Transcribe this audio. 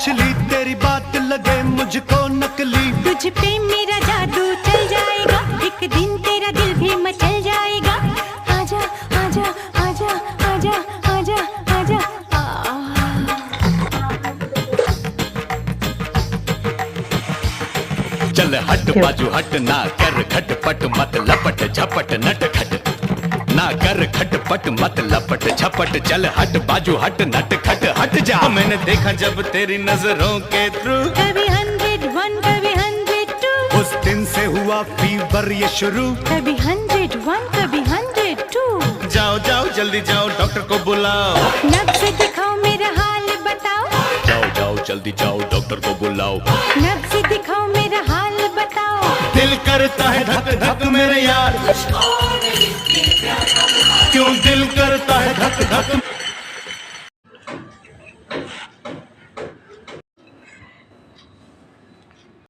उछली, तेरी बात लगे मुझको नकली। तुझ पे मेरा जादू चल जाएगा, एक दिन तेरा दिल भी मचल जाएगा। आजा आजा आजा आजा आजा आजा चल हट बाजू हट, ना कर खटपट मत लपट झपट नट खट, ना कर खटपट मत लपट झपट। चल हट बाजू हट नट खट हट जा। मैंने देखा जब तेरी नजरों के थ्रू, कभी 101 कभी 102, उस दिन से हुआ फीवर ये शुरू। कभी 101 कभी 102। जाओ जाओ जल्दी जाओ, डॉक्टर को बुलाओ। नब्ज दिखाओ मेरा हाल बताओ, जाओ जाओ जल्दी जाओ, डॉक्टर को बुलाओ। नब्ज दिखाओ मेरा हाल बताओ। दिल करता है धक धक मेरे यार, क्यों दिल करता है धक धक।